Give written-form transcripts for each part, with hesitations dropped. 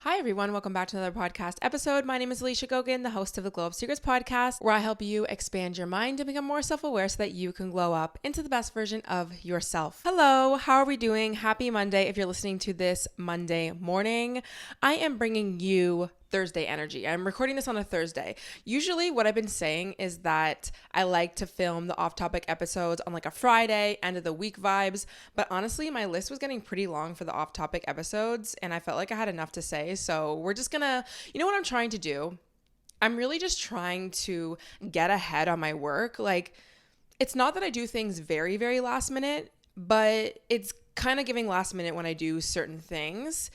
Hi, everyone. Welcome back to another podcast episode. My name is Alicia Gogan, the host of the Glow Up Secrets podcast, where I help you expand your mind and become more self-aware so that you can glow up into the best version of yourself. Hello, how are we doing? Happy Monday if you're listening to this Monday morning. I am bringing you Thursday energy. I'm recording this on a Thursday. Usually what I've been saying is that I like to film the off-topic episodes on like a Friday, end of the week vibes, but honestly my list was getting pretty long for the off-topic episodes and I felt like I had enough to say. So we're just gonna, you know what I'm trying to do? I'm really just trying to get ahead on my work. Like, it's not that I do things very, very last minute, but it's kind of giving last minute when I do certain things.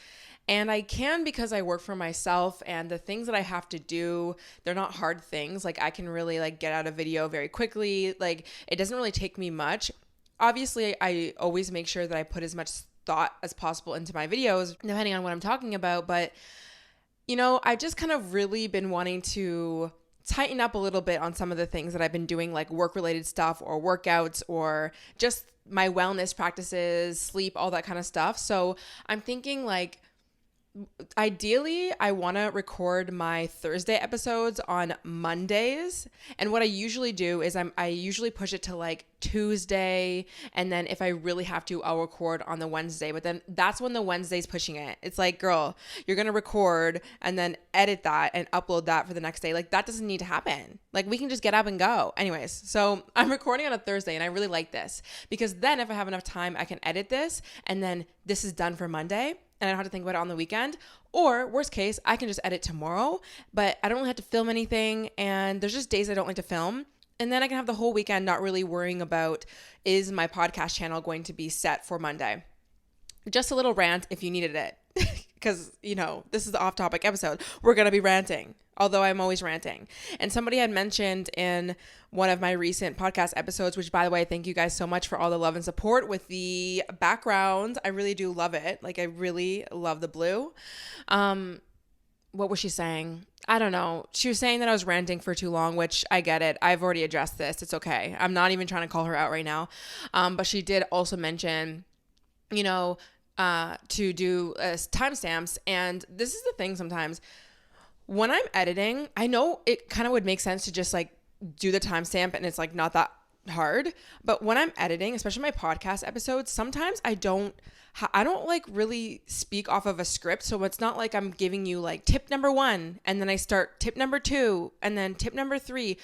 And I can because I work for myself and the things that I have to do, they're not hard things. Like I can really like get out a video very quickly. Like it doesn't really take me much. Obviously, I always make sure that I put as much thought as possible into my videos, depending on what I'm talking about. But, you know, I've just kind of really been wanting to tighten up a little bit on some of the things that I've been doing, like work-related stuff or workouts or just my wellness practices, sleep, all that kind of stuff. So I'm thinking like, ideally, I want to record my Thursday episodes on Mondays. And what I usually do is I usually push it to like Tuesday. And then if I really have to, I'll record on the Wednesday. But then that's when the Wednesday's pushing it. It's like, girl, you're going to record and then edit that and upload that for the next day. Like that doesn't need to happen. Like we can just get up and go. Anyways, so I'm recording on a Thursday and I really like this because then if I have enough time, I can edit this and then this is done for Monday. And I don't have to think about it on the weekend. Or worst case, I can just edit tomorrow, but I don't really have to film anything. And there's just days I don't like to film. And then I can have the whole weekend not really worrying about, is my podcast channel going to be set for Monday? Just a little rant if you needed it. Because, you know, this is the off-topic episode. We're going to be ranting, although I'm always ranting. And somebody had mentioned in one of my recent podcast episodes, which, by the way, thank you guys so much for all the love and support with the background. I really do love it. Like, I really love the blue. What was she saying? I don't know. She was saying that I was ranting for too long, which I get it. I've already addressed this. It's okay. I'm not even trying to call her out right now. But she did also mention, you know, to do timestamps. And this is the thing sometimes when I'm editing, I know it kind of would make sense to just like do the timestamp and it's like not that hard. But when I'm editing, especially my podcast episodes, sometimes I don't like really speak off of a script. So it's not like I'm giving you like tip number 1 and then I start tip number 2 and then tip number 3.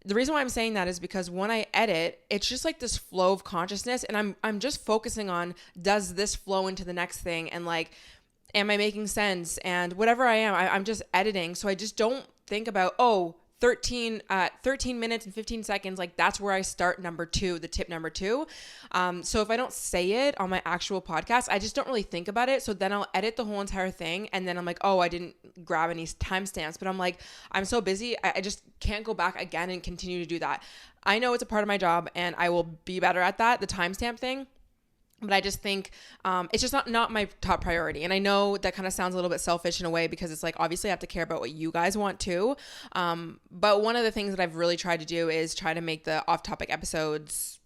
The reason why I'm saying that is because when I edit, it's just like this flow of consciousness and I'm just focusing on, does this flow into the next thing? And like, am I making sense? And whatever I am, I'm just editing. So I just don't think about, 13 minutes and 15 seconds, like that's where I start number 2, the tip number 2. So if I don't say it on my actual podcast, I just don't really think about it. So then I'll edit the whole entire thing. And then I'm like, I didn't grab any timestamps, but I'm like, I'm so busy. I just can't go back again and continue to do that. I know it's a part of my job and I will be better at that, the timestamp thing. But I just think it's just not my top priority. And I know that kind of sounds a little bit selfish in a way because it's like, obviously I have to care about what you guys want too. But one of the things that I've really tried to do is try to make the off-topic episodes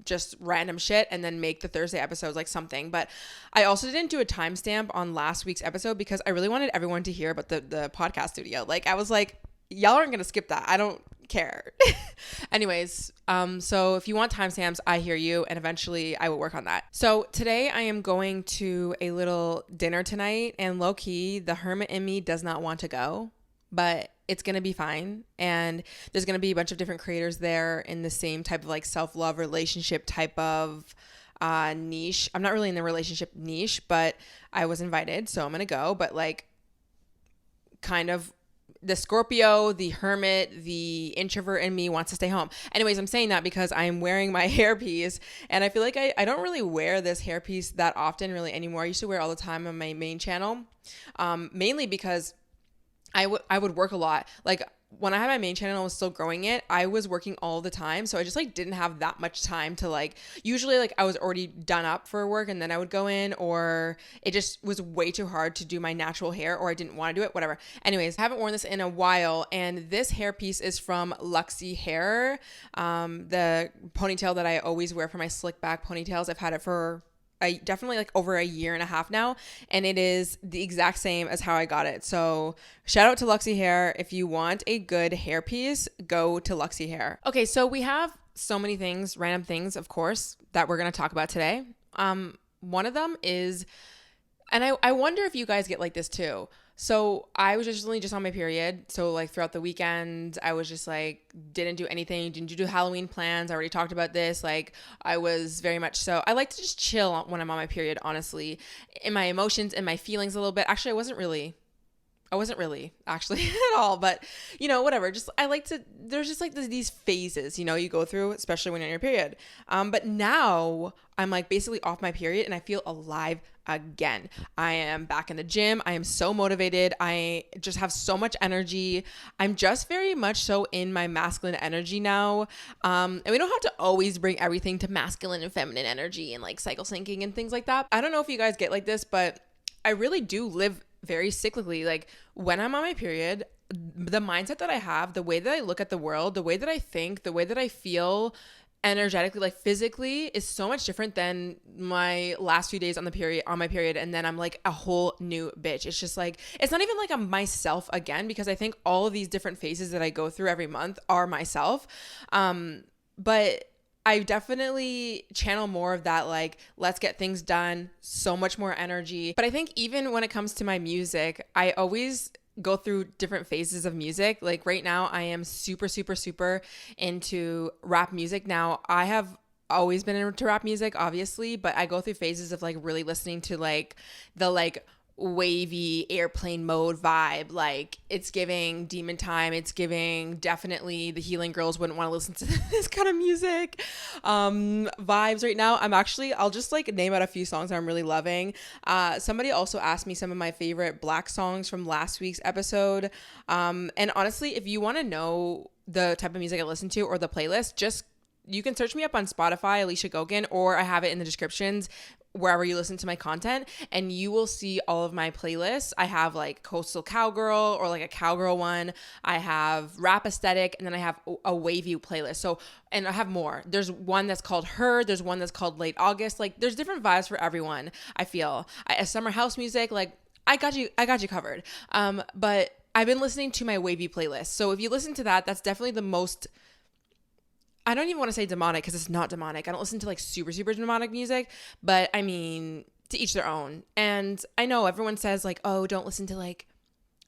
just random shit and then make the Thursday episodes like something. But I also didn't do a timestamp on last week's episode because I really wanted everyone to hear about the podcast studio. Like I was like, y'all aren't going to skip that. I don't care. Anyways, so if you want timestamps, I hear you, and eventually I will work on that. So today I am going to a little dinner tonight, and low key, the hermit in me does not want to go, but it's going to be fine. And there's going to be a bunch of different creators there in the same type of like self-love relationship type of niche. I'm not really in the relationship niche, but I was invited, so I'm going to go. But like kind of the Scorpio, the hermit, the introvert in me wants to stay home. Anyways, I'm saying that because I'm wearing my hairpiece and I feel like I don't really wear this hairpiece that often really anymore. I used to wear it all the time on my main channel, mainly because I would work a lot. Like when I had my main channel and I was still growing it, I was working all the time. So I just like didn't have that much time to like, usually like I was already done up for work and then I would go in, or it just was way too hard to do my natural hair, or I didn't want to do it, whatever. Anyways, I haven't worn this in a while, and this hair piece is from Luxie Hair. The ponytail that I always wear for my slick back ponytails. I've had it for definitely like over a year and a half now, and it is the exact same as how I got it. So shout out to Luxy Hair. If you want a good hairpiece, go to Luxy Hair. Okay, so we have so many things, random things, of course, that we're going to talk about today. One of them is, and I wonder if you guys get like this too. So I was recently just on my period. So like throughout the weekend, I was just like, didn't do anything, didn't do Halloween plans. I already talked about this. Like I was very much so, I like to just chill when I'm on my period, honestly, in my emotions and my feelings a little bit. Actually, I wasn't really actually at all, but whatever. Just, I like to, there's just like these phases, you go through, especially when you're on your period. But now I'm like basically off my period and I feel alive again. I am back in the gym. I am so motivated. I just have so much energy. I'm just very much so in my masculine energy now. And we don't have to always bring everything to masculine and feminine energy and like cycle syncing and things like that. I don't know if you guys get like this, but I really do live very cyclically. Like when I'm on my period, the mindset that I have, the way that I look at the world, the way that I think, the way that I feel energetically, like physically, is so much different than my last few days on my period. And then I'm like a whole new bitch. It's just like, it's not even like I'm myself again, because I think all of these different phases that I go through every month are myself. But I definitely channel more of that, like, let's get things done, so much more energy. But I think even when it comes to my music, I always go through different phases of music. Like right now, I am super, super, super into rap music. Now, I have always been into rap music, obviously, but I go through phases of like really listening to like the like wavy airplane mode vibe. Like it's giving Demon Time, it's giving definitely the Healing Girls wouldn't want to listen to this kind of music vibes right now. I'll just like name out a few songs that I'm really loving. Somebody also asked me some of my favorite Black songs from last week's episode, and honestly, if you want to know the type of music I listen to or the playlist, you can search me up on Spotify, Alicia Gogan, or I have it in the descriptions wherever you listen to my content, and you will see all of my playlists. I have like coastal cowgirl or like a cowgirl one. I have rap aesthetic, and then I have a wavy playlist. So, and I have more. There's one that's called Her. There's one that's called Late August. Like there's different vibes for everyone. I feel summer house music. Like I got you covered. But I've been listening to my wavy playlist. So if you listen to that, that's definitely the most, I don't even want to say demonic because it's not demonic. I don't listen to like super, super demonic music, but I mean, to each their own. And I know everyone says like, oh, don't listen to like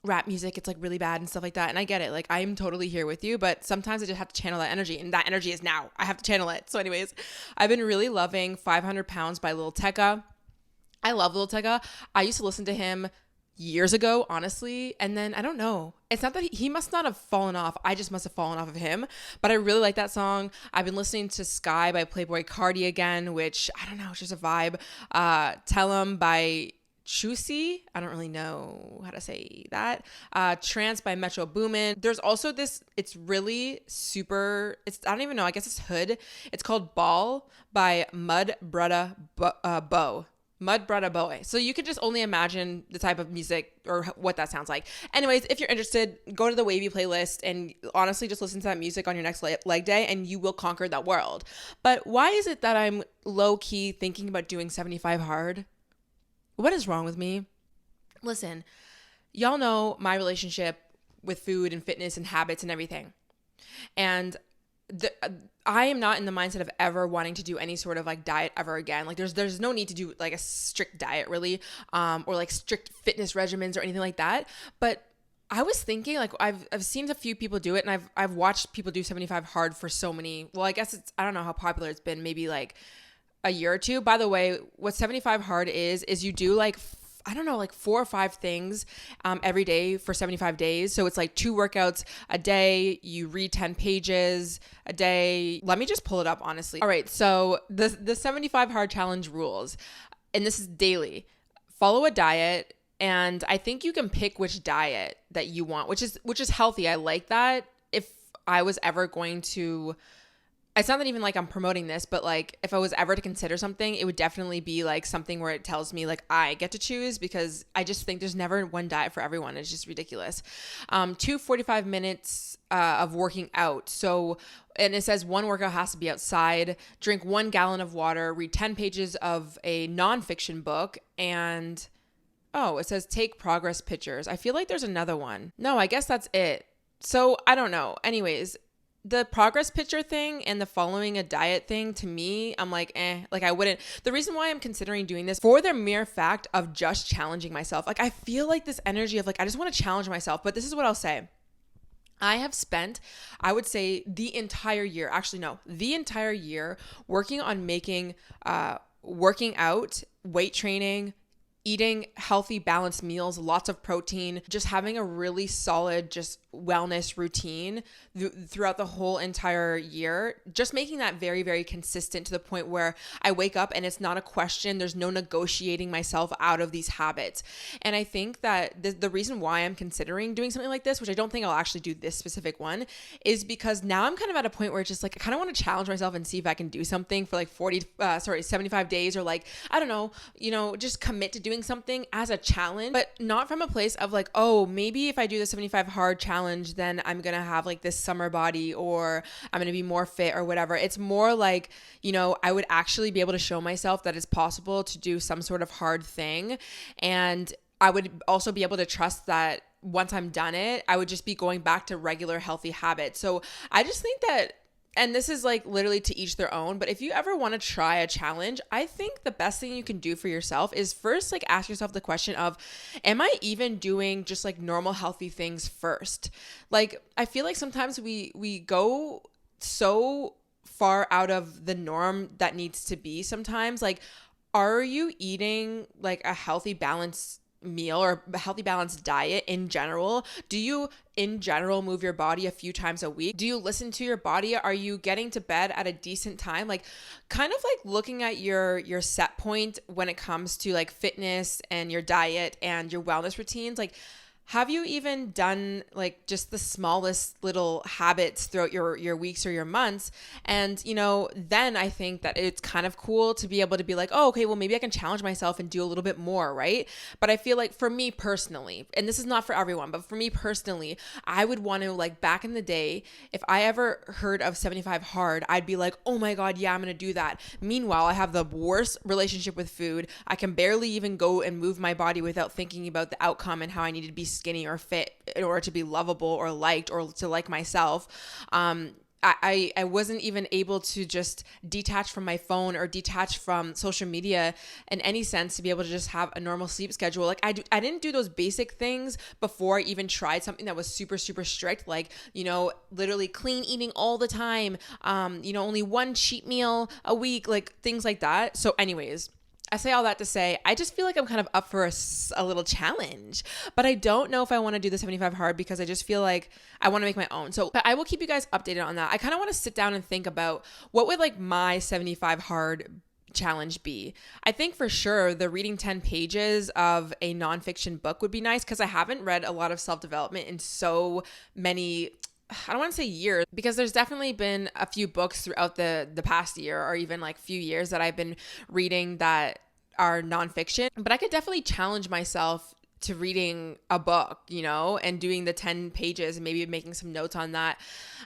rap music. It's like really bad and stuff like that. And I get it. Like I'm totally here with you, but sometimes I just have to channel that energy, and that energy is now. I have to channel it. So anyways, I've been really loving 500 Pounds by Lil Tecca. I love Lil Tecca. I used to listen to him years ago, honestly. And then I don't know. It's not that he must not have fallen off. I just must have fallen off of him. But I really like that song. I've been listening to Sky by Playboi Carti again, which I don't know, it's just a vibe. Tell 'Em by Chusi. I don't really know how to say that. Trance by Metro Boomin. There's also this, it's really super, I don't even know, I guess it's hood. It's called Ball by Mud Brudda Bow. Mud Brudda Boy. So you could just only imagine the type of music or what that sounds like. Anyways, if you're interested, go to the wavy playlist and honestly just listen to that music on your next leg day and you will conquer that world. But why is it that I'm low key thinking about doing 75 hard? What is wrong with me? Listen, y'all know my relationship with food and fitness and habits and everything. And I am not in the mindset of ever wanting to do any sort of like diet ever again. Like there's no need to do like a strict diet really, or like strict fitness regimens or anything like that. But I was thinking, like, I've seen a few people do it, and I've watched people do 75 hard for so many. Well, I guess I don't know how popular it's been, maybe like a year or two. By the way, what 75 hard is you do like, I don't know, like 4 or 5 things every day for 75 days. So it's like 2 workouts a day. You read 10 pages a day. Let me just pull it up, honestly. All right. So the 75 hard challenge rules, and this is daily. Follow a diet. And I think you can pick which diet that you want, which is healthy. I like that. If I was ever going to, it's not that even like I'm promoting this, but like if I was ever to consider something, it would definitely be like something where it tells me like I get to choose, because I just think there's never one diet for everyone. It's just ridiculous. 45 minutes of working out. So, and it says one workout has to be outside, drink 1 gallon of water, read 10 pages of a nonfiction book, and it says take progress pictures. I feel like there's another one. No, I guess that's it. So I don't know. Anyways, the progress picture thing and the following a diet thing, to me, I'm like, like I wouldn't. The reason why I'm considering doing this for the mere fact of just challenging myself. Like I feel like this energy of like, I just want to challenge myself. But this is what I'll say. I have spent, I would say the entire year working on making, working out, weight training, eating healthy, balanced meals, lots of protein, just having a really solid, just wellness routine throughout the whole entire year, just making that very, very consistent to the point where I wake up and it's not a question. There's no negotiating myself out of these habits. And I think that the reason why I'm considering doing something like this, which I don't think I'll actually do this specific one, is because now I'm kind of at a point where it's just like, I kind of want to challenge myself and see if I can do something for like 75 days, or like, I don't know, just commit to doing something as a challenge, but not from a place of like, oh, maybe if I do the 75 hard challenge, then I'm going to have like this summer body, or I'm going to be more fit or whatever. It's more like, I would actually be able to show myself that it's possible to do some sort of hard thing. And I would also be able to trust that once I'm done it, I would just be going back to regular healthy habits. So I just think that, and this is like literally to each their own, but if you ever want to try a challenge, I think the best thing you can do for yourself is first like ask yourself the question of, am I even doing just like normal healthy things first? Like I feel like sometimes we go so far out of the norm that needs to be sometimes. Like, are you eating like a healthy balance meal or a healthy balanced diet in general? Do you in general move your body a few times a week? Do you listen to your body? Are you getting to bed at a decent time? Like kind of like looking at your set point when it comes to like fitness and your diet and your wellness routines. Like, have you even done like just the smallest little habits throughout your weeks or your months? And, then I think that it's kind of cool to be able to be like, oh, okay, well, maybe I can challenge myself and do a little bit more, right? But I feel like for me personally, and this is not for everyone, but for me personally, I would want to, like back in the day, if I ever heard of 75 hard, I'd be like, oh my God, yeah, I'm going to do that. Meanwhile, I have the worst relationship with food. I can barely even go and move my body without thinking about the outcome and how I need to be skinny or fit in order to be lovable or liked or to like myself. I wasn't even able to just detach from my phone or detach from social media in any sense to be able to just have a normal sleep schedule. Like I didn't do those basic things before I even tried something that was super, super strict, like, literally clean eating all the time, only one cheat meal a week, like things like that. So anyways, I say all that to say, I just feel like I'm kind of up for a little challenge, but I don't know if I want to do the 75 hard because I just feel like I want to make my own. So, but I will keep you guys updated on that. I kind of want to sit down and think about what would like my 75 hard challenge be. I think for sure the reading 10 pages of a nonfiction book would be nice because I haven't read a lot of self-development in so many, I don't want to say years, because there's definitely been a few books throughout the past year or even like few years that I've been reading that are nonfiction, but I could definitely challenge myself to reading a book, and doing the 10 pages and maybe making some notes on that.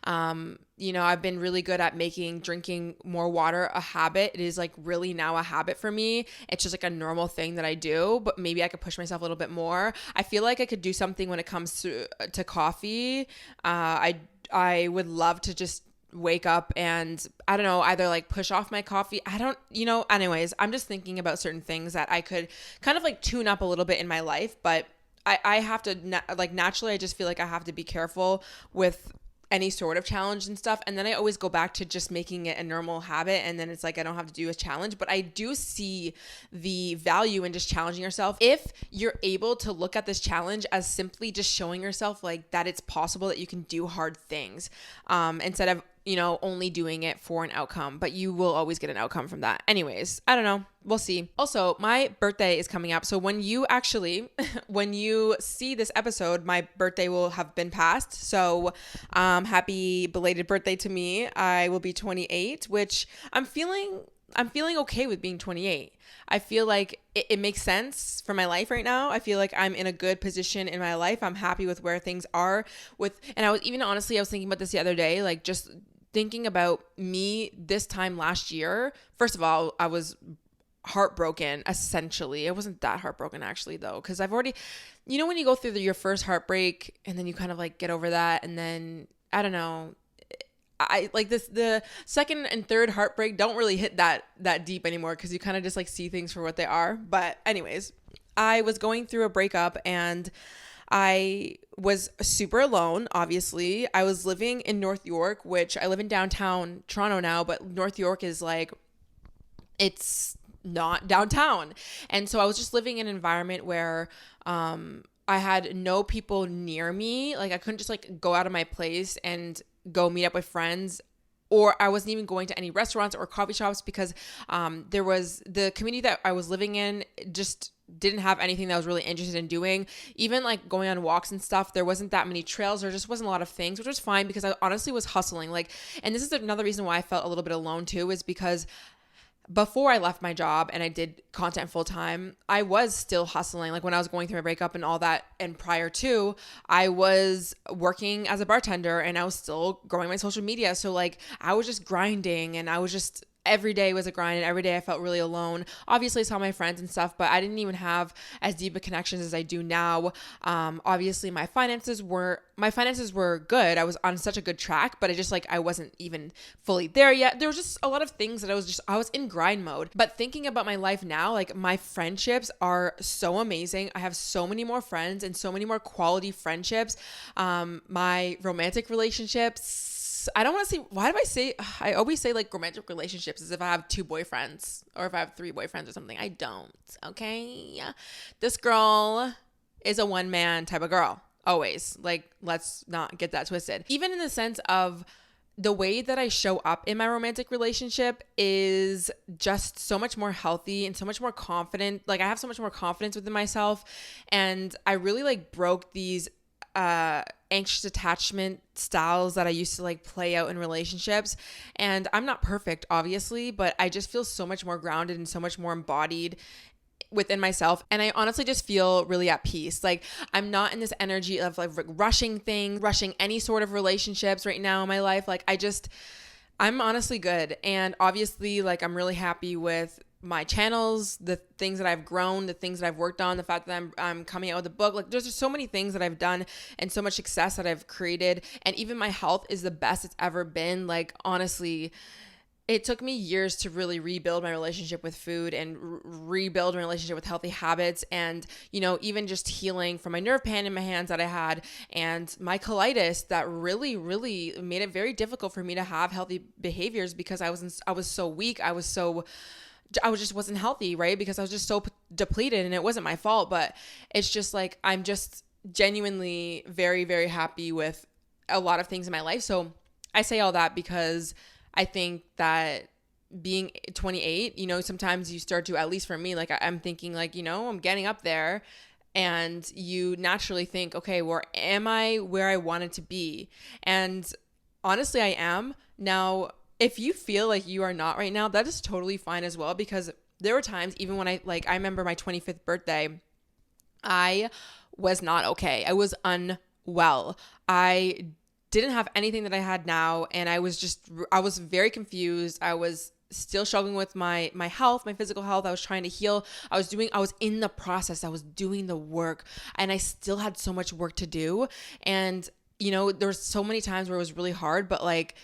I've been really good at making drinking more water a habit. It is like really now a habit for me. It's just like a normal thing that I do, but maybe I could push myself a little bit more. I feel like I could do something when it comes to coffee. I would love to just wake up and I don't know, either like push off my coffee. Anyways, I'm just thinking about certain things that I could kind of like tune up a little bit in my life, but I have to naturally, I just feel like I have to be careful with any sort of challenge and stuff. And then I always go back to just making it a normal habit. And then it's like, I don't have to do a challenge, but I do see the value in just challenging yourself. If you're able to look at this challenge as simply just showing yourself like that it's possible that you can do hard things, instead of only doing it for an outcome, but you will always get an outcome from that. Anyways, I don't know. We'll see. Also, my birthday is coming up. So when you see this episode, my birthday will have been passed. So happy belated birthday to me. I will be 28, which I'm feeling okay with being 28. I feel like it makes sense for my life right now. I feel like I'm in a good position in my life. I'm happy with where things are and I was thinking about this the other day, like just thinking about me this time last year. First of all, I was heartbroken, essentially. I wasn't that heartbroken actually though, because I've already, when you go through your first heartbreak and then you kind of like get over that, and then I don't know, I like this, the second and third heartbreak don't really hit that deep anymore, because you kind of just like see things for what they are. But anyways, I was going through a breakup and I was super alone, obviously. I was living in North York, which I live in downtown Toronto now, but North York is like, it's not downtown. And so I was just living in an environment where I had no people near me. Like I couldn't just like go out of my place and go meet up with friends, or I wasn't even going to any restaurants or coffee shops, because there was the community that I was living in just didn't have anything that I was really interested in doing. Even like going on walks and stuff, there wasn't that many trails. There just wasn't a lot of things, which was fine because I honestly was hustling. Like, and this is another reason why I felt a little bit alone too, is because before I left my job and I did content full time, I was still hustling. Like when I was going through my breakup and all that, and prior to, I was working as a bartender and I was still growing my social media. So like I was just grinding, and I was just, every day was a grind, and every day I felt really alone. Obviously I saw my friends and stuff, but I didn't even have as deep of connections as I do now. Obviously my finances were good. I was on such a good track, but I wasn't even fully there yet. There was just a lot of things that I was in grind mode. But thinking about my life now, like my friendships are so amazing. I have so many more friends and so many more quality friendships. My romantic relationships, I don't want to say, I always say like romantic relationships as if I have 2 boyfriends or if I have 3 boyfriends or something. I don't. Okay. This girl is a one man type of girl. Always. Like, let's not get that twisted. Even in the sense of the way that I show up in my romantic relationship is just so much more healthy and so much more confident. Like I have so much more confidence within myself, and I really like broke these anxious attachment styles that I used to like play out in relationships. And I'm not perfect, obviously, but I just feel so much more grounded and so much more embodied within myself. And I honestly just feel really at peace. Like I'm not in this energy of like rushing any sort of relationships right now in my life. Like I'm honestly good. And obviously like I'm really happy with my channels, the things that I've grown, the things that I've worked on, the fact that I'm coming out with a book. Like there's just so many things that I've done and so much success that I've created. And even my health is the best it's ever been. Like honestly, it took me years to really rebuild my relationship with food and rebuild my relationship with healthy habits, and even just healing from my nerve pain in my hands that I had, and my colitis that really made it very difficult for me to have healthy behaviors, because I was so weak. I just wasn't healthy, right? Because I was just so depleted, and it wasn't my fault, but it's just like, I'm just genuinely very, very happy with a lot of things in my life. So I say all that because I think that being 28, sometimes you start to, at least for me, like I'm thinking like, I'm getting up there, and you naturally think, okay, where am I where I wanted to be? And honestly, I am. Now, if you feel like you are not right now, that is totally fine as well, because there were times even when I remember my 25th birthday, I was not okay. I was unwell. I didn't have anything that I had now, and I was very confused. I was still struggling with my health, my physical health. I was trying to heal. I was in the process. I was doing the work, and I still had so much work to do. And there was so many times where it was really hard, but like,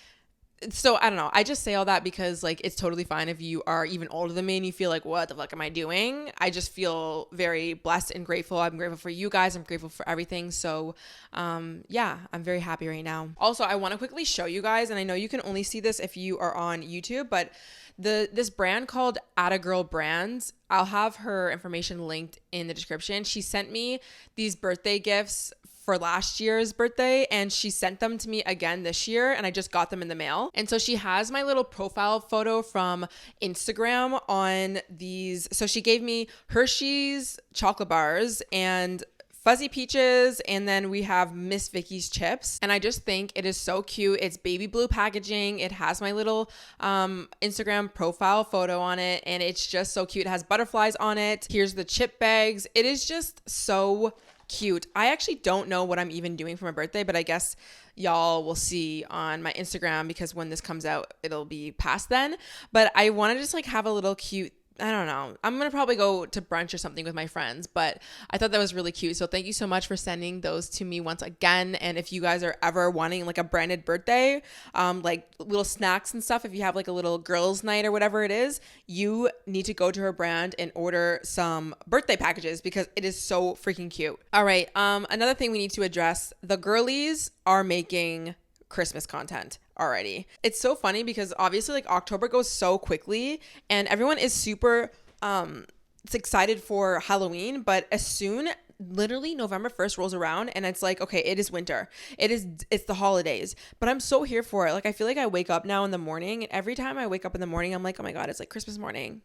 so I don't know. I just say all that because like it's totally fine if you are even older than me and you feel like, what the fuck am I doing? I just feel very blessed and grateful. I'm grateful for you guys. I'm grateful for everything. So yeah, I'm very happy right now. Also, I want to quickly show you guys, and I know you can only see this if you are on YouTube, but this brand called Atta Girl Brands, I'll have her information linked in the description. She sent me these birthday gifts for last year's birthday, and she sent them to me again this year, and I just got them in the mail. And so she has my little profile photo from Instagram on these. So she gave me Hershey's chocolate bars and Fuzzy Peaches, and then we have Miss Vicky's chips, and I just think it is so cute. It's baby blue packaging. It has my little Instagram profile photo on it, and it's just so cute. It has butterflies on it. Here's the chip bags. It is just so cute. I actually don't know what I'm even doing for my birthday, but I guess y'all will see on my Instagram, because when this comes out, it'll be past then. But I want to just like have a little cute, I don't know. I'm going to probably go to brunch or something with my friends, but I thought that was really cute. So thank you so much for sending those to me once again. And if you guys are ever wanting like a branded birthday, like little snacks and stuff, if you have like a little girls' night or whatever it is, you need to go to her brand and order some birthday packages because it is so freaking cute. All right. Another thing we need to address, the girlies are making Christmas content already. It's so funny because obviously like October goes so quickly and everyone is super it's excited for Halloween, but as soon literally November 1st rolls around and it's like, okay, it is winter. It's the holidays. But I'm so here for it. Like I feel like I wake up now in the morning, and every time I wake up in the morning, I'm like, oh my God, it's like Christmas morning.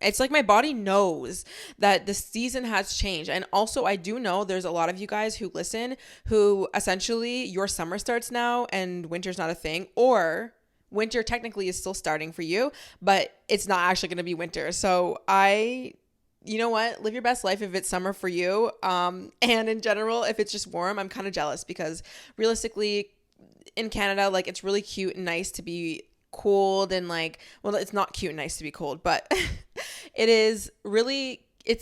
It's like my body knows that the season has changed. And also I do know there's a lot of you guys who listen who essentially your summer starts now and winter's not a thing, or winter technically is still starting for you, but it's not actually going to be winter. So you know what? Live your best life if it's summer for you. And in general, if it's just warm, I'm kind of jealous because realistically in Canada, like it's really cute and nice to be cold and like, well, it's not cute and nice to be cold, but it's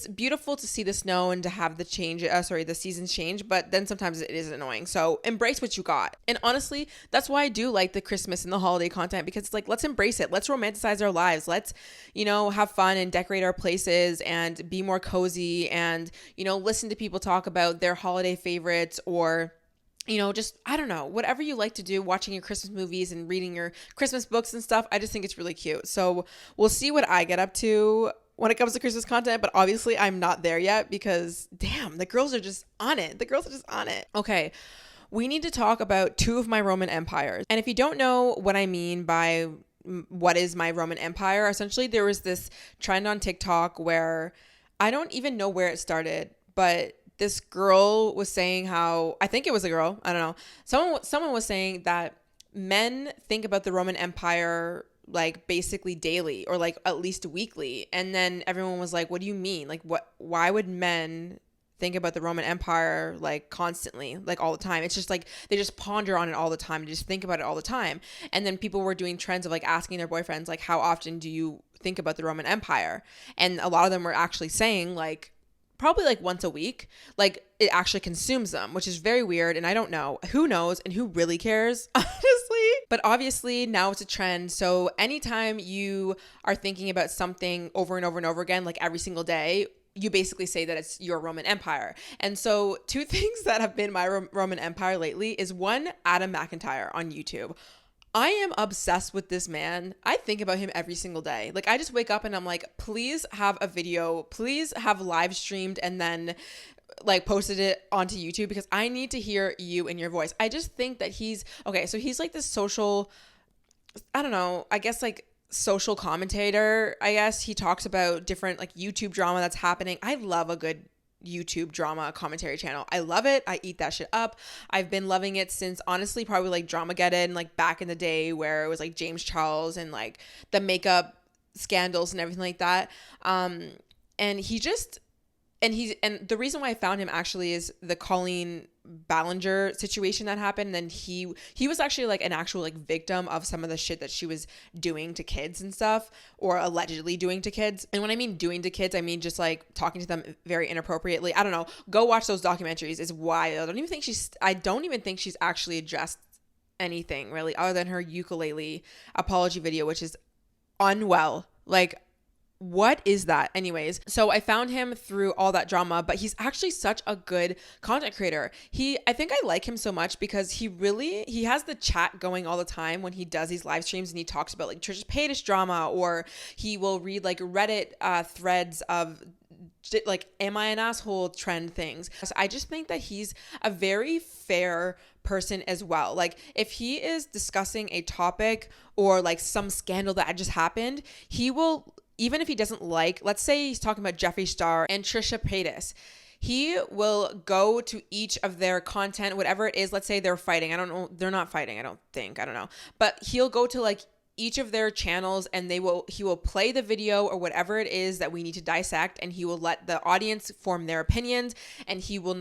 beautiful to see the snow and to have the seasons change, but then sometimes it is annoying. So embrace what you got. And honestly, that's why I do like the Christmas and the holiday content, because it's like, let's embrace it. Let's romanticize our lives. Let's, have fun and decorate our places and be more cozy and, listen to people talk about their holiday favorites, or just, I don't know, whatever you like to do, watching your Christmas movies and reading your Christmas books and stuff. I just think it's really cute. So we'll see what I get up to when it comes to Christmas content, but obviously I'm not there yet because damn, the girls are just on it. Okay. We need to talk about two of my Roman empires. And if you don't know what I mean by what is my Roman empire, essentially there was this trend on TikTok where I don't even know where it started, but this girl was saying how, I think it was a girl, I don't know. Someone was saying that men think about the Roman Empire like basically daily or like at least weekly. And then everyone was like, what do you mean? Like why would men think about the Roman Empire like constantly, like all the time? It's just like they just ponder on it all the time and just think about it all the time. And then people were doing trends of like asking their boyfriends, like, how often do you think about the Roman Empire? And a lot of them were actually saying like, probably like once a week, like it actually consumes them, which is very weird. And I don't know who knows and who really cares, honestly. But obviously now it's a trend. So anytime you are thinking about something over and over and over again, like every single day, you basically say that it's your Roman Empire. And so two things that have been my Roman Empire lately is one, Adam McIntyre on YouTube. I am obsessed with this man. I think about him every single day. Like I just wake up and I'm like, please have a video, please have live streamed and then like posted it onto YouTube because I need to hear you and your voice. I just think that he's like this social, I don't know, I guess like social commentator. I guess he talks about different like YouTube drama that's happening. I love a good YouTube drama commentary channel. I love it. I eat that shit up. I've been loving it since honestly probably like Dramageddon, like back in the day where it was like James Charles and like the makeup scandals and everything like that. And the reason why I found him actually is the Colleen Ballinger situation that happened. And he was actually like an actual like victim of some of the shit that she was doing to kids and stuff, or allegedly doing to kids. And when I mean doing to kids, I mean just like talking to them very inappropriately. I don't know. Go watch those documentaries. It's wild. I don't even think she's actually addressed anything really other than her ukulele apology video, which is unwell. Like, what is that? Anyways, so I found him through all that drama, but he's actually such a good content creator. I think I like him so much because he has the chat going all the time when he does these live streams and he talks about like Trisha Paytas drama, or he will read like Reddit threads of like, am I an asshole trend things. So I just think that he's a very fair person as well. Like, if he is discussing a topic or like some scandal that just happened, he will, even if he doesn't like, let's say he's talking about Jeffree Star and Trisha Paytas, he will go to each of their content, whatever it is. Let's say they're fighting. I don't know. They're not fighting. I don't know. But he'll go to like each of their channels and he will play the video or whatever it is that we need to dissect, and he will let the audience form their opinions, and he will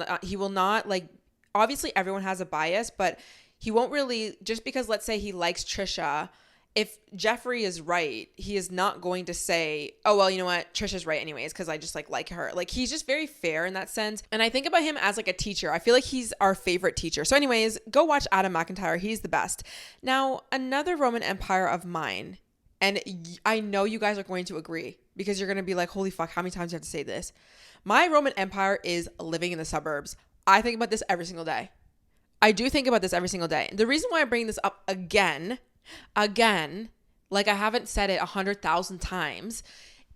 not like, obviously everyone has a bias, but he won't really, just because let's say he likes Trisha, if Jeffree is right, he is not going to say, oh, well, you know what, Trisha's right anyways, because I just like her. Like, he's just very fair in that sense. And I think about him as like a teacher. I feel like he's our favorite teacher. So anyways, go watch Adam McIntyre. He's the best. Now, another Roman Empire of mine, and I know you guys are going to agree because you're going to be like, holy fuck, how many times do you have to say this? My Roman Empire is living in the suburbs. I think about this every single day. I do think about this every single day. The reason why I bring this up again, like I haven't said it 100,000 times,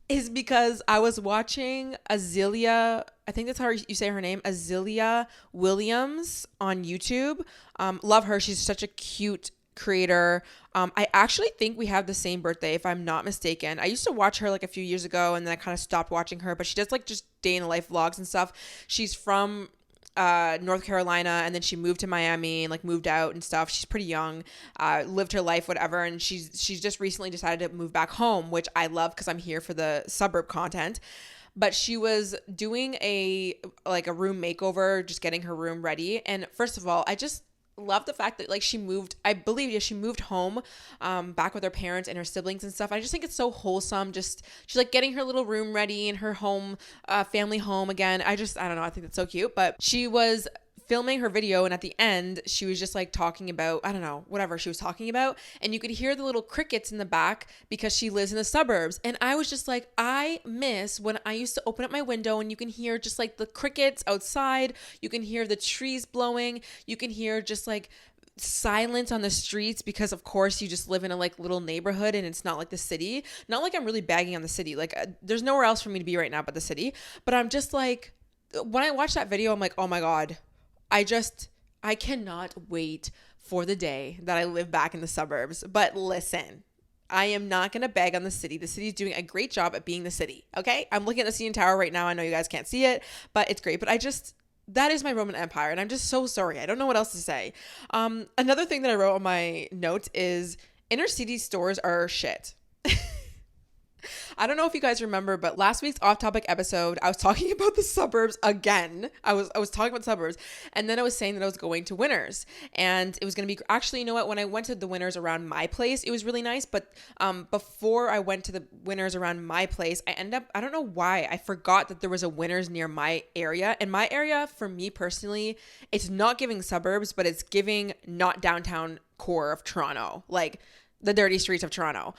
is because I was watching Azealia, I think that's how you say her name, Azealia Williams on YouTube. Love her. She's such a cute creator. I actually think we have the same birthday, if I'm not mistaken. I used to watch her like a few years ago, and then I kind of stopped watching her, but she does like just day in the life vlogs and stuff. She's from North Carolina, and then she moved to Miami and like moved out and stuff. She's pretty young, lived her life, whatever, and she's just recently decided to move back home, which I love because I'm here for the suburb content. But she was doing a room makeover, just getting her room ready. And first of all, I just love the fact that like she moved, I believe, yeah, she moved home back with her parents and her siblings and stuff. I just think it's so wholesome. Just she's like getting her little room ready in her home, family home again. I don't know, I think that's so cute. But she was filming her video, and at the end she was just like talking about, I don't know, whatever she was talking about, and you could hear the little crickets in the back because she lives in the suburbs. And I was just like, I miss when I used to open up my window and you can hear just like the crickets outside, you can hear the trees blowing, you can hear just like silence on the streets, because of course you just live in a like little neighborhood and it's not like the city. Not like I'm really bagging on the city, like there's nowhere else for me to be right now but the city. But I'm just like, when I watch that video, I'm like, oh my God, I cannot wait for the day that I live back in the suburbs. But listen, I am not going to beg on the city. The city is doing a great job at being the city. Okay. I'm looking at the CN Tower right now. I know you guys can't see it, but it's great. But that is my Roman Empire. And I'm just so sorry. I don't know what else to say. Another thing that I wrote on my notes is inner city stores are shit. I don't know if you guys remember, but last week's off-topic episode, I was talking about the suburbs again. I was talking about suburbs, and then I was saying that I was going to Winners, and it was going to be, actually, you know what? When I went to the Winners around my place, it was really nice, but before I went to the Winners around my place, I don't know why, I forgot that there was a Winners near my area, and my area, for me personally, it's not giving suburbs, but it's giving not downtown core of Toronto, like the dirty streets of Toronto.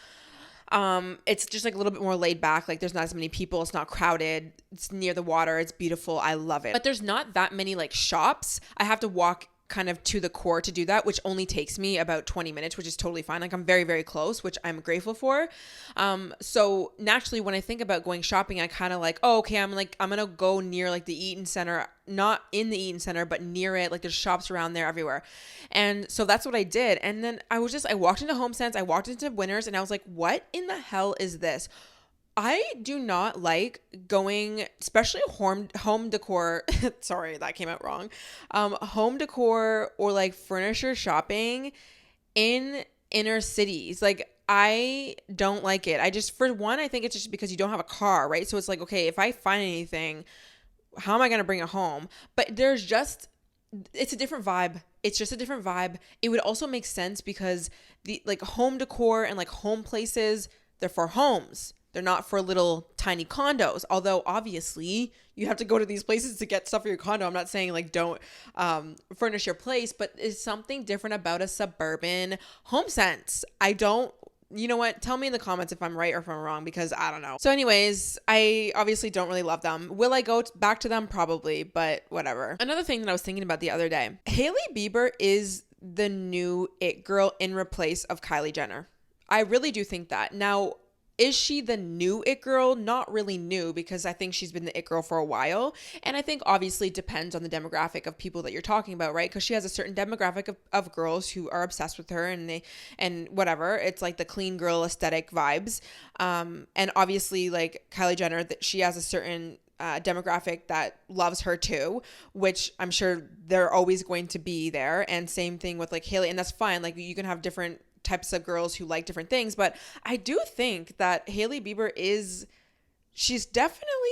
It's just like a little bit more laid back. Like there's not as many people. It's not crowded. It's near the water. It's beautiful. I love it. But there's not that many like shops. I have to walk kind of to the core to do that, which only takes me about 20 minutes, which is totally fine. Like I'm very, very close, which I'm grateful for. So naturally when I think about going shopping, I kind of like, oh, okay, I'm going to go near like the Eaton Center, not in the Eaton Center, but near it. Like there's shops around there everywhere. And so that's what I did. And then I walked into HomeSense, I walked into Winners, and I was like, what in the hell is this? I do not like going, especially home decor. Sorry, that came out wrong. Home decor or like furniture shopping in inner cities. Like I don't like it. For one, I think it's just because you don't have a car, right? So it's like, okay, if I find anything, how am I going to bring it home? But it's a different vibe. It's just a different vibe. It would also make sense because the like home decor and like home places, they're for homes. They're not for little tiny condos. Although obviously you have to go to these places to get stuff for your condo. I'm not saying like don't furnish your place, but it's something different about a suburban HomeSense. You know what? Tell me in the comments if I'm right or if I'm wrong, because I don't know. So anyways, I obviously don't really love them. Will I go back to them? Probably, but whatever. Another thing that I was thinking about the other day, Hailey Bieber is the new it girl in replace of Kylie Jenner. I really do think that. Now, is she the new it girl? Not really new, because I think she's been the it girl for a while. And I think obviously it depends on the demographic of people that you're talking about, right? Because she has a certain demographic of girls who are obsessed with her, and whatever. It's like the clean girl aesthetic vibes. And obviously like Kylie Jenner, that she has a certain demographic that loves her too, which I'm sure they're always going to be there. And same thing with like Hailey, and that's fine. Like you can have different types of girls who like different things, but I do think that Hailey Bieber she's definitely,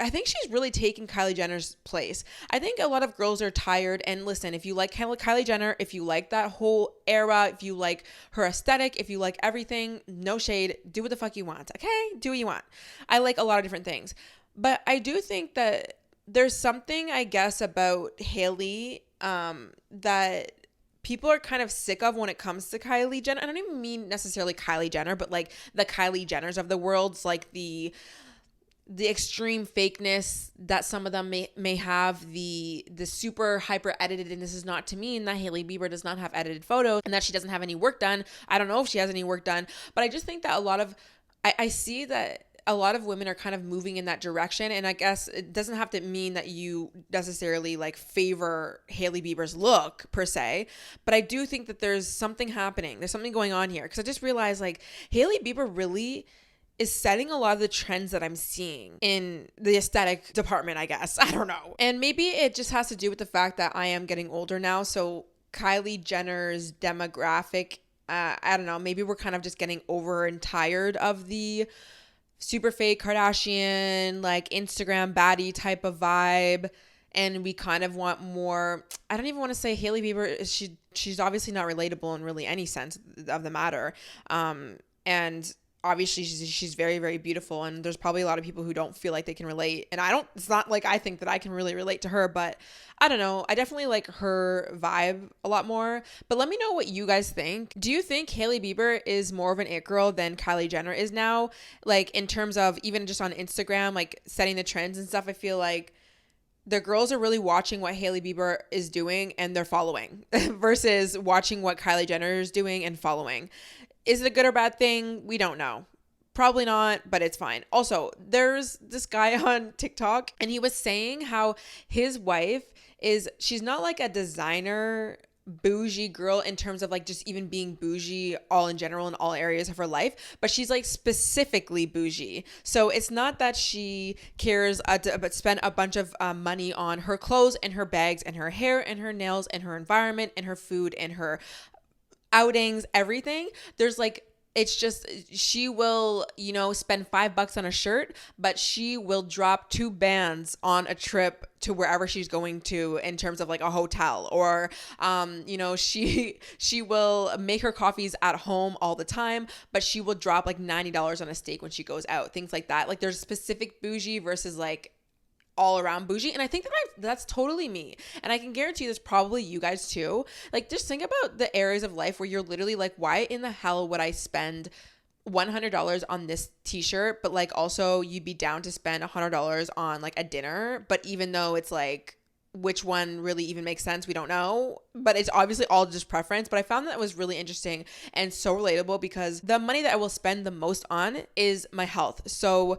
I think she's really taking Kylie Jenner's place. I think a lot of girls are tired, and listen, if you like Kylie Jenner, if you like that whole era, if you like her aesthetic, if you like everything, no shade, do what the fuck you want, okay? Do what you want. I like a lot of different things, but I do think that there's something, I guess, about Hailey that people are kind of sick of when it comes to Kylie Jenner. I don't even mean necessarily Kylie Jenner, but like the Kylie Jenners of the world, like the extreme fakeness that some of them may have, the super hyper edited. And this is not to mean that Hailey Bieber does not have edited photos and that she doesn't have any work done. I don't know if she has any work done, but I just think that I see that a lot of women are kind of moving in that direction. And I guess it doesn't have to mean that you necessarily like favor Hailey Bieber's look per se, but I do think that there's something happening. There's something going on here, because I just realized like Hailey Bieber really is setting a lot of the trends that I'm seeing in the aesthetic department, I guess. I don't know. And maybe it just has to do with the fact that I am getting older now. So Kylie Jenner's demographic, I don't know, maybe we're kind of just getting over and tired of the super fake Kardashian, like Instagram baddie type of vibe. And we kind of want more, I don't even want to say Hailey Bieber, she's obviously not relatable in really any sense of the matter. And obviously she's very, very beautiful. And there's probably a lot of people who don't feel like they can relate. And it's not like I think that I can really relate to her, but I don't know. I definitely like her vibe a lot more. But let me know what you guys think. Do you think Hailey Bieber is more of an it girl than Kylie Jenner is now? Like in terms of even just on Instagram, like setting the trends and stuff, I feel like the girls are really watching what Hailey Bieber is doing and they're following versus watching what Kylie Jenner is doing and following. Is it a good or bad thing? We don't know. Probably not, but it's fine. Also, there's this guy on TikTok and he was saying how his wife she's not like a designer bougie girl in terms of like just even being bougie all in general in all areas of her life, but she's like specifically bougie. So it's not that she cares but spend a bunch of money on her clothes and her bags and her hair and her nails and her environment and her food and her outings, everything. There's like, it's just, she will, spend $5 on a shirt, but she will drop 2 bands on a trip to wherever she's going to in terms of like a hotel, or, she will make her coffees at home all the time, but she will drop like $90 on a steak when she goes out, things like that. Like there's specific bougie versus like all around bougie. And I think that's totally me. And I can guarantee there's probably you guys too. Like just think about the areas of life where you're literally like, why in the hell would I spend $100 on this t-shirt, but like also you'd be down to spend $100 on like a dinner, but even though it's like, which one really even makes sense, we don't know, but it's obviously all just preference. But I found that was really interesting and so relatable, because the money that I will spend the most on is my health. So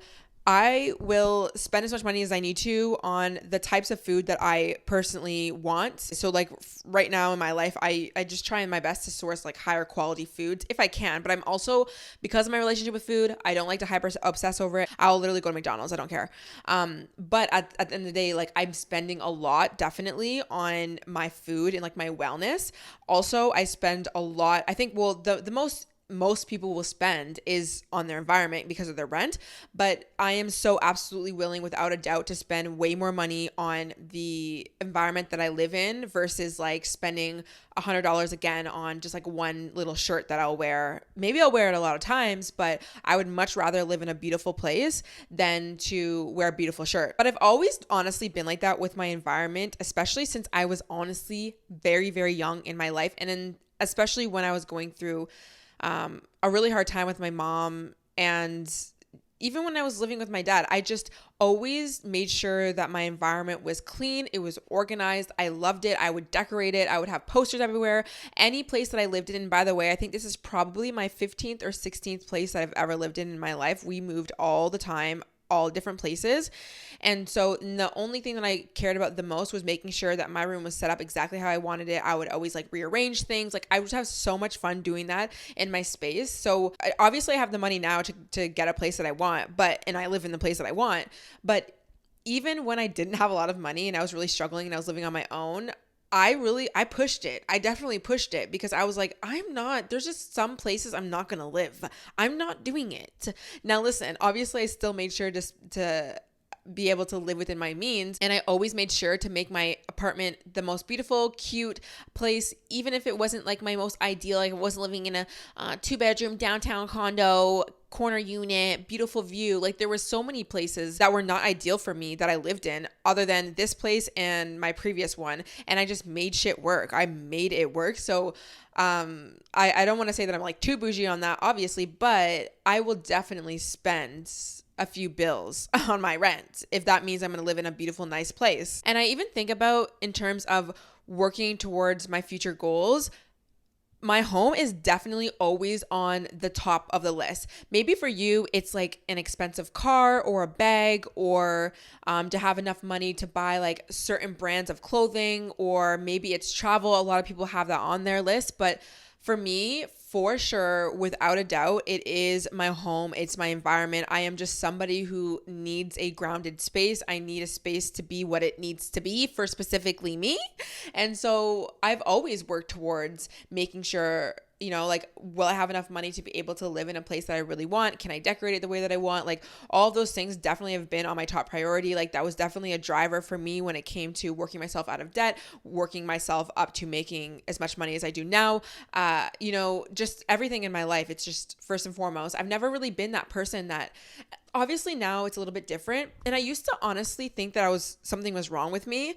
I will spend as much money as I need to on the types of food that I personally want. So like right now in my life, I just try my best to source like higher quality foods if I can. But I'm also, because of my relationship with food, I don't like to hyper obsess over it. I'll literally go to McDonald's. I don't care. But at the end of the day, like I'm spending a lot definitely on my food and like my wellness. Also, I spend a lot. I think, well, the most people will spend is on their environment because of their rent. But I am so absolutely willing, without a doubt, to spend way more money on the environment that I live in versus like spending $100 again on just like one little shirt that I'll wear. Maybe I'll wear it a lot of times, but I would much rather live in a beautiful place than to wear a beautiful shirt. But I've always honestly been like that with my environment, especially since I was honestly very, very young in my life. And then especially when I was going through a really hard time with my mom, and even when I was living with my dad, I just always made sure that my environment was clean. It was organized. I loved it. I would decorate it. I would have posters everywhere. Any place that I lived in, by the way, I think this is probably my 15th or 16th place that I've ever lived in my life. We moved all the time, all different places. And so the only thing that I cared about the most was making sure that my room was set up exactly how I wanted it. I would always like rearrange things. Like I would have so much fun doing that in my space. So obviously I have the money now to get a place that I want, and I live in the place that I want. But even when I didn't have a lot of money and I was really struggling and I was living on my own, I pushed it. I definitely pushed it because I was like, there's just some places I'm not going to live. I'm not doing it. Now, listen, obviously I still made sure to be able to live within my means. And I always made sure to make my apartment the most beautiful, cute place, even if it wasn't like my most ideal. Like I wasn't living in a 2-bedroom downtown condo, corner unit, beautiful view. Like there were so many places that were not ideal for me that I lived in other than this place and my previous one. And I just made shit work. I made it work. So I don't want to say that I'm like too bougie on that, obviously, but I will definitely spend a few bills on my rent if that means I'm going to live in a beautiful, nice place. And I even think about in terms of working towards my future goals, my home is definitely always on the top of the list. Maybe for you, it's like an expensive car or a bag or to have enough money to buy like certain brands of clothing, or maybe it's travel. A lot of people have that on their list. But for me, for sure, without a doubt, it is my home. It's my environment. I am just somebody who needs a grounded space. I need a space to be what it needs to be for specifically me. And so I've always worked towards making sure, like, will I have enough money to be able to live in a place that I really want? Can I decorate it the way that I want? Like all of those things definitely have been on my top priority. Like that was definitely a driver for me when it came to working myself out of debt, working myself up to making as much money as I do now. Just everything in my life. It's just first and foremost, I've never really been that person that, obviously now it's a little bit different. And I used to honestly think that something was wrong with me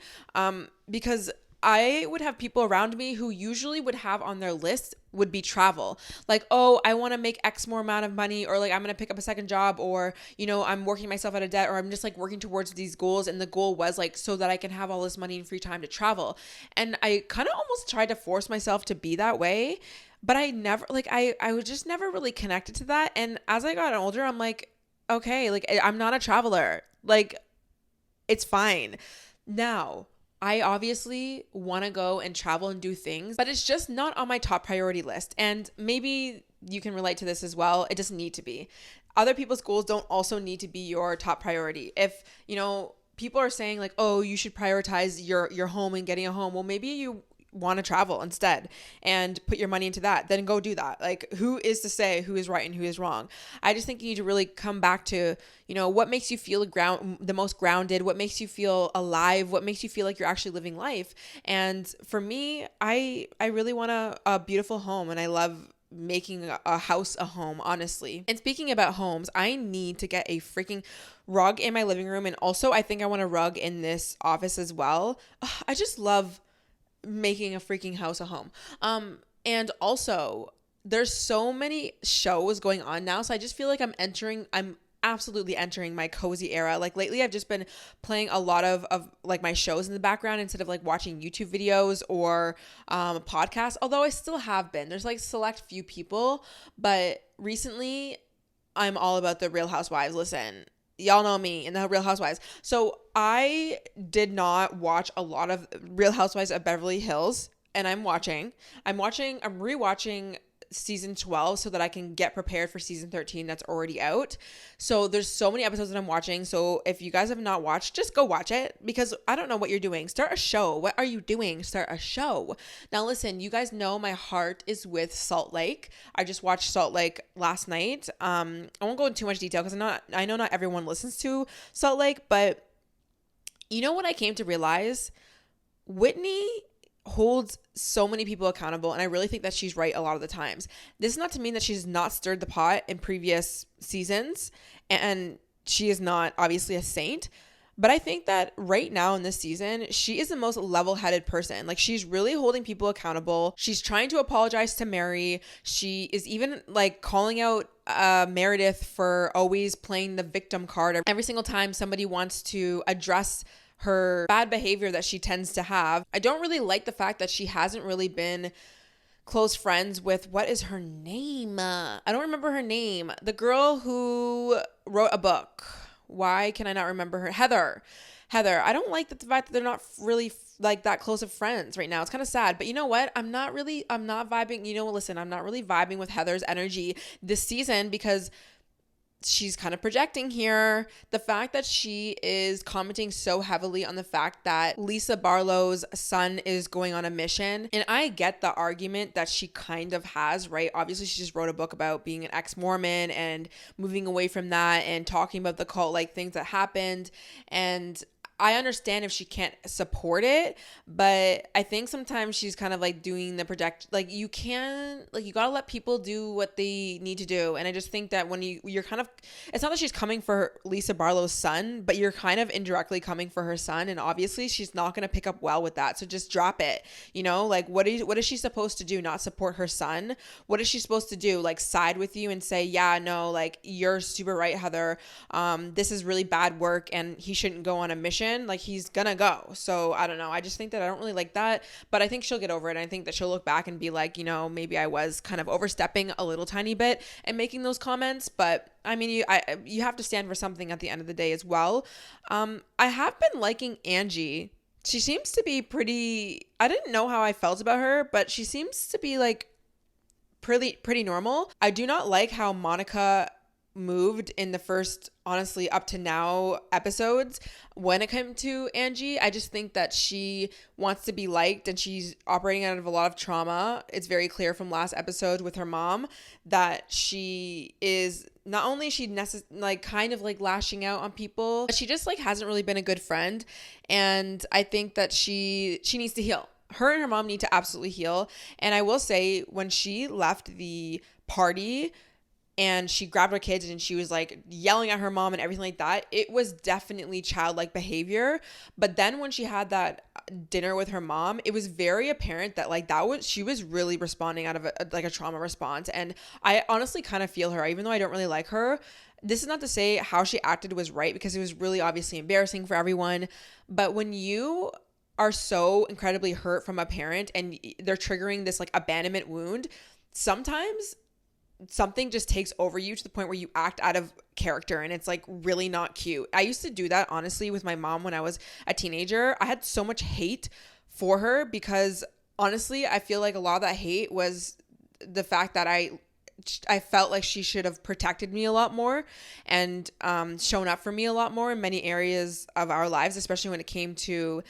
because I would have people around me who usually would have on their list would be travel. Like, oh, I want to make X more amount of money, or like I'm going to pick up a second job, or, I'm working myself out of debt, or I'm just like working towards these goals. And the goal was like, so that I can have all this money and free time to travel. And I kind of almost tried to force myself to be that way, but I never, like, I was just never really connected to that. And as I got older, I'm like, okay, like I'm not a traveler. Like it's fine. Now, I obviously want to go and travel and do things, but it's just not on my top priority list. And maybe you can relate to this as well. It doesn't need to be. Other people's goals don't also need to be your top priority. If, people are saying like, oh, you should prioritize your home and getting a home. Well, maybe you want to travel instead and put your money into that, then go do that. Like who is to say who is right and who is wrong? I just think you need to really come back to, what makes you feel the most grounded, what makes you feel alive, what makes you feel like you're actually living life. And for me, I really want a beautiful home, and I love making a house a home, honestly. And speaking about homes, I need to get a freaking rug in my living room. And also I think I want a rug in this office as well. I just love making a freaking house a home. And also there's so many shows going on now. So I just feel like I'm absolutely entering my cozy era. Like lately I've just been playing a lot of like my shows in the background instead of like watching YouTube videos or podcasts. Although I still have been, there's like select few people, but recently I'm all about the Real Housewives. Listen, y'all know me in the Real Housewives. So I did not watch a lot of Real Housewives of Beverly Hills, and I'm rewatching season 12 so that I can get prepared for season 13 that's already out. So there's so many episodes that I'm watching. So if you guys have not watched, just go watch it, because I don't know what you're doing. Start a show. What are you doing? Start a show. Now listen, you guys know my heart is with Salt Lake. I just watched Salt Lake last night. I won't go into too much detail because I know not everyone listens to Salt Lake, but you know what I came to realize? Whitney holds so many people accountable, and I really think that she's right a lot of the times. This is not to mean that she's not stirred the pot in previous seasons, and she is not obviously a saint, But I think that right now in this season, she is the most level-headed person. Like, she's really holding people accountable. She's trying to apologize to Mary. She is even like calling out Meredith for always playing the victim card every single time somebody wants to address her bad behavior that she tends to have. I don't really like the fact that she hasn't really been close friends with, what is her name? I don't remember her name. The girl who wrote a book. Why can I not remember her? Heather. I don't like the fact that they're not really like that close of friends right now. It's kind of sad. But you know what? I'm not vibing. Listen, I'm not really vibing with Heather's energy this season because she's kind of projecting here. The fact that she is commenting so heavily on the fact that Lisa Barlow's son is going on a mission. And I get the argument that she kind of has, right? Obviously, she just wrote a book about being an ex-Mormon and moving away from that and talking about the cult, like things that happened. And I understand if she can't support it, but I think sometimes she's kind of like doing the like you gotta let people do what they need to do. And I just think that when you're kind of, it's not that she's coming for Lisa Barlow's son, but you're kind of indirectly coming for her son. And obviously she's not going to pick up well with that. So just drop it, like what is she supposed to do? Not support her son? What is she supposed to do? Like side with you and say, yeah, no, like you're super right, Heather. This is really bad work and he shouldn't go on a mission. Like he's gonna go. So I don't know. I just think that I don't really like that, but I think she'll get over it. I think that she'll look back and be like, maybe I was kind of overstepping a little tiny bit and making those comments. But I mean, you have to stand for something at the end of the day as well. I have been liking Angie. She seems to be pretty, I didn't know how I felt about her, but she seems to be like pretty normal. I do not like how Monica moved in the first, honestly, up to now episodes when it came to Angie. I just think that she wants to be liked and she's operating out of a lot of trauma. It's very clear from last episode with her mom that she is not only kind of like lashing out on people, but she just like hasn't really been a good friend. And I think that she needs to heal. Her and her mom need to absolutely heal. And I will say, when she left the party and she grabbed her kids and she was like yelling at her mom and everything like that, it was definitely childlike behavior. But then when she had that dinner with her mom, it was very apparent that like she was really responding out of a trauma response. And I honestly kind of feel her, even though I don't really like her. This is not to say how she acted was right, because it was really obviously embarrassing for everyone. But when you are so incredibly hurt from a parent and they're triggering this like abandonment wound, sometimes something just takes over you to the point where you act out of character, and it's like really not cute. I used to do that honestly with my mom when I was a teenager. I had so much hate for her because honestly, I feel like a lot of that hate was the fact that I felt like she should have protected me a lot more and shown up for me a lot more in many areas of our lives, especially when it came to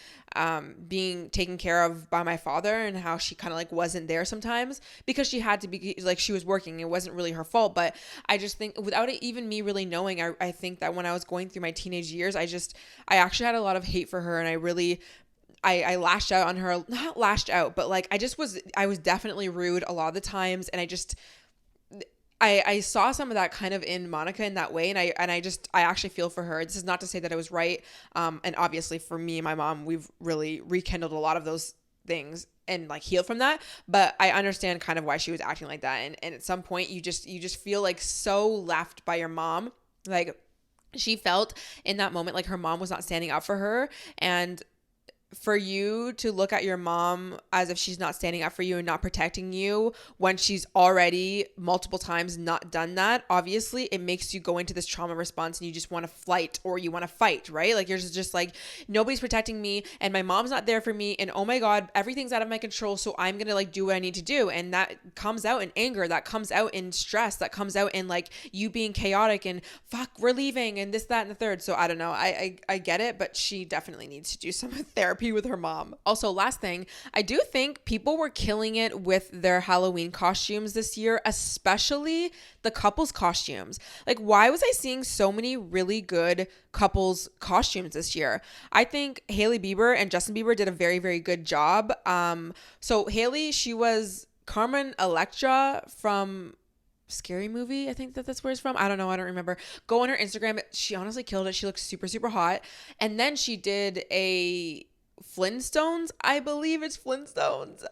being taken care of by my father, and how she kind of like wasn't there sometimes because she had to be, like, she was working. It wasn't really her fault. But I just think without it even me really knowing, I think that when I was going through my teenage years, I actually had a lot of hate for her, and I lashed out on her, not lashed out, but like I was definitely rude a lot of the times. And I saw some of that kind of in Monica in that way. And I actually feel for her. This is not to say that I was right. And obviously for me and my mom, we've really rekindled a lot of those things and like healed from that. But I understand kind of why she was acting like that. And at some point you just feel like so left by your mom. Like she felt in that moment like her mom was not standing up for her, and for you to look at your mom as if she's not standing up for you and not protecting you when she's already multiple times not done that, obviously it makes you go into this trauma response and you just want to flight or you want to fight, right? Like you're just like, nobody's protecting me and my mom's not there for me, and oh my God, everything's out of my control, so I'm gonna like do what I need to do. And that comes out in anger, that comes out in stress, that comes out in like you being chaotic and fuck, we're leaving and this, that, and the third. So I don't know, I get it, but she definitely needs to do some therapy with her mom. Also, last thing, I do think people were killing it with their Halloween costumes this year, especially the couples costumes. Like, why was I seeing so many really good couples costumes this year? I think Hailey Bieber and Justin Bieber did a very, very good job. So Hailey, she was Carmen Electra from Scary Movie. I think that's where it's from. I don't know. I don't remember. Go on her Instagram. She honestly killed it. She looks super, super hot. And then she did a Flintstones. I believe it's Flintstones.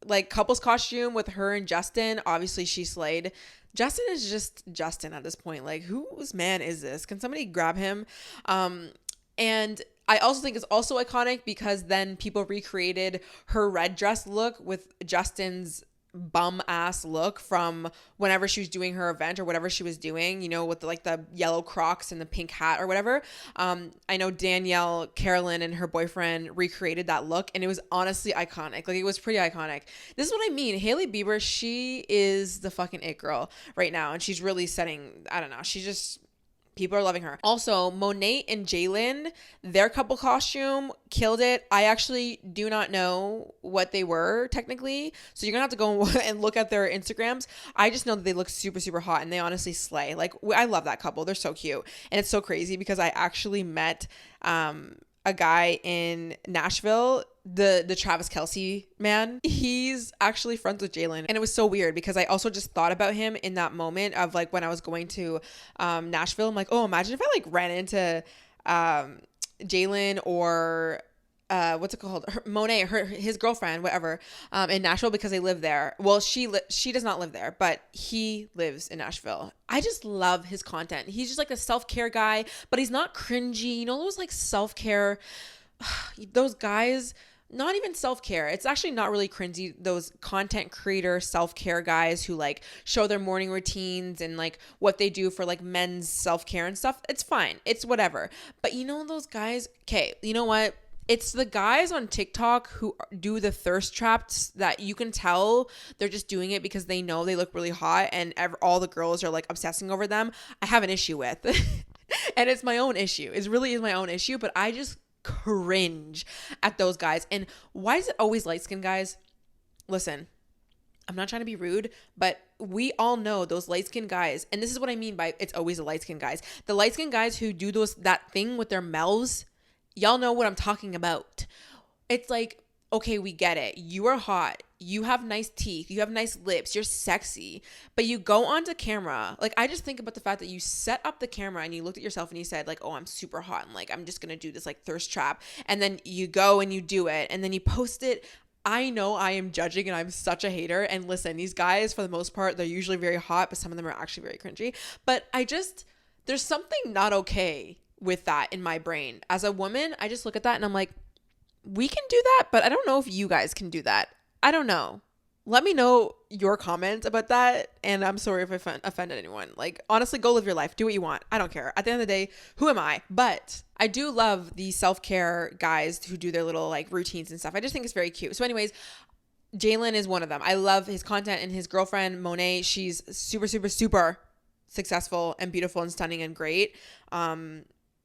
Like couples costume with her and Justin. Obviously she slayed. Justin is just Justin at this point. Like, whose man is this? Can somebody grab him? And I also think it's also iconic because then people recreated her red dress look with Justin's bum ass look from whenever she was doing her event or whatever she was doing, you know, with the yellow Crocs and the pink hat or whatever. I know Danielle Carolyn and her boyfriend recreated that look, and it was honestly iconic. Like, it was pretty iconic. This is what I mean. Hailey Bieber, she is the fucking it girl right now, and she's really setting, I don't know, she's just, people are loving her. Also, Monet and Jalen, their couple costume killed it. I actually do not know what they were technically, so you're gonna have to go and look at their Instagrams. I just know that they look super, super hot, and they honestly slay. Like, I love that couple. They're so cute, and it's so crazy because I actually met a guy in Nashville, the Travis Kelce man. He's actually friends with Jalen. And it was so weird because I also just thought about him in that moment of like when I was going to Nashville. I'm like, oh, imagine if I like ran into Jalen or what's it called? Monet, his girlfriend, whatever, in Nashville because they live there. Well, she does not live there, but he lives in Nashville. I just love his content. He's just like a self-care guy, but he's not cringy. You know, those like self-care, those guys, not even self-care. It's actually not really cringy. Those content creator self-care guys who like show their morning routines and like what they do for like men's self-care and stuff. It's fine. It's whatever. But you know, those guys, okay, you know what? It's the guys on TikTok who do the thirst traps that you can tell they're just doing it because they know they look really hot and all the girls are like obsessing over them. I have an issue with. And it's my own issue. It really is my own issue, but I just cringe at those guys. And why is it always light-skinned guys? Listen, I'm not trying to be rude, but we all know those light-skinned guys. And this is what I mean by it's always the light-skinned guys. The light-skinned guys who do that thing with their mouths. Y'all know what I'm talking about. It's like, okay, we get it. You are hot. You have nice teeth. You have nice lips. You're sexy. But you go onto camera. Like, I just think about the fact that you set up the camera and you looked at yourself and you said, like, oh, I'm super hot. And, like, I'm just going to do this, like, thirst trap. And then you go and you do it. And then you post it. I know I am judging and I'm such a hater. And listen, these guys, for the most part, they're usually very hot, but some of them are actually very cringy. But there's something not okay with that in my brain. As a woman, I just look at that and I'm like, we can do that, but I don't know if you guys can do that. I don't know. Let me know your comments about that. And I'm sorry if I offended anyone. Like, honestly, go live your life. Do what you want. I don't care. At the end of the day, who am I? But I do love the self-care guys who do their little like routines and stuff. I just think it's very cute. So anyways, Jalen is one of them. I love his content, and his girlfriend, Monet, she's super, super, super successful and beautiful and stunning and great.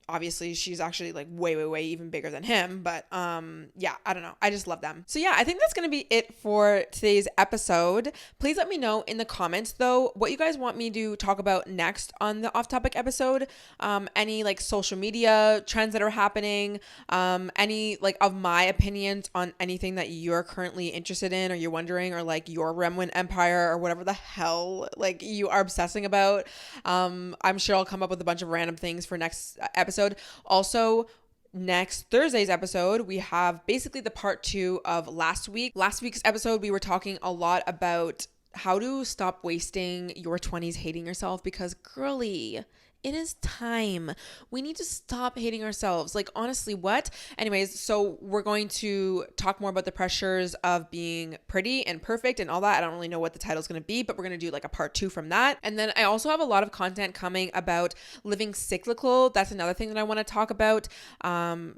Obviously she's actually like way, way, way even bigger than him. But yeah, I don't know. I just love them. So yeah, I think that's going to be it for today's episode. Please let me know in the comments though, what you guys want me to talk about next on the off topic episode. Any like social media trends that are happening, any like of my opinions on anything that you're currently interested in or you're wondering, or like your Remwin Empire or whatever the hell like you are obsessing about. I'm sure I'll come up with a bunch of random things for next episode. Also, next Thursday's episode, we have basically the part 2 of last week. Last week's episode, we were talking a lot about how to stop wasting your 20s hating yourself, because girly, it is time. We need to stop hating ourselves. Like, honestly, what? Anyways, so we're going to talk more about the pressures of being pretty and perfect and all that. I don't really know what the title's going to be, but we're going to do like a part 2 from that. And then I also have a lot of content coming about living cyclical. That's another thing that I want to talk about,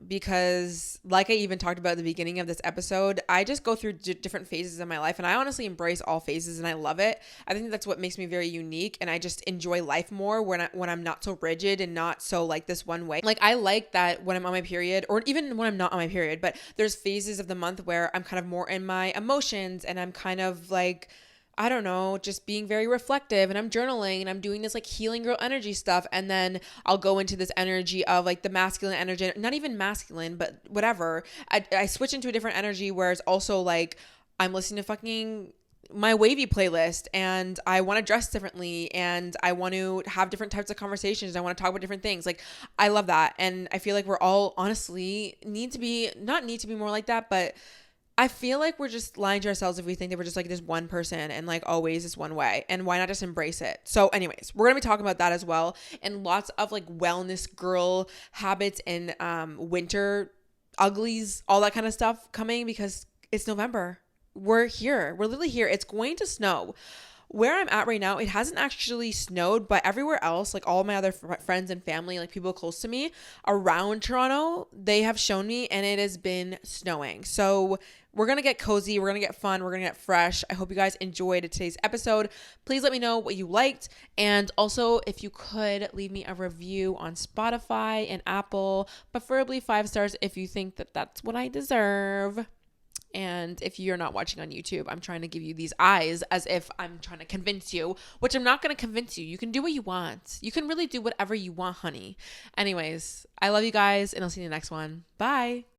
because like I even talked about at the beginning of this episode, I just go through different phases in my life, and I honestly embrace all phases and I love it. I think that's what makes me very unique, and I just enjoy life more when I'm not so rigid and not so like this one way. Like, I like that when I'm on my period, or even when I'm not on my period, but there's phases of the month where I'm kind of more in my emotions and I'm kind of like, I don't know, just being very reflective, and I'm journaling and I'm doing this like healing girl energy stuff. And then I'll go into this energy of like the masculine energy, not even masculine, but whatever. I switch into a different energy where it's also like I'm listening to fucking my wavy playlist, and I want to dress differently, and I want to have different types of conversations. I want to talk about different things. Like, I love that. And I feel like we're all honestly need to be more like that, but I feel like we're just lying to ourselves if we think that we're just like this one person and like always this one way. And why not just embrace it? So anyways, we're going to be talking about that as well. And lots of like wellness girl habits and winter uglies, all that kind of stuff coming because it's November. We're here. We're literally here. It's going to snow. Where I'm at right now, it hasn't actually snowed, but everywhere else, like all my other friends and family, like people close to me around Toronto, they have shown me and it has been snowing. So we're going to get cozy. We're going to get fun. We're going to get fresh. I hope you guys enjoyed today's episode. Please let me know what you liked. And also, if you could leave me a review on Spotify and Apple, preferably 5 stars if you think that that's what I deserve. And if you're not watching on YouTube, I'm trying to give you these eyes as if I'm trying to convince you, which I'm not going to convince you. You can do what you want. You can really do whatever you want, honey. Anyways, I love you guys, and I'll see you in the next one. Bye.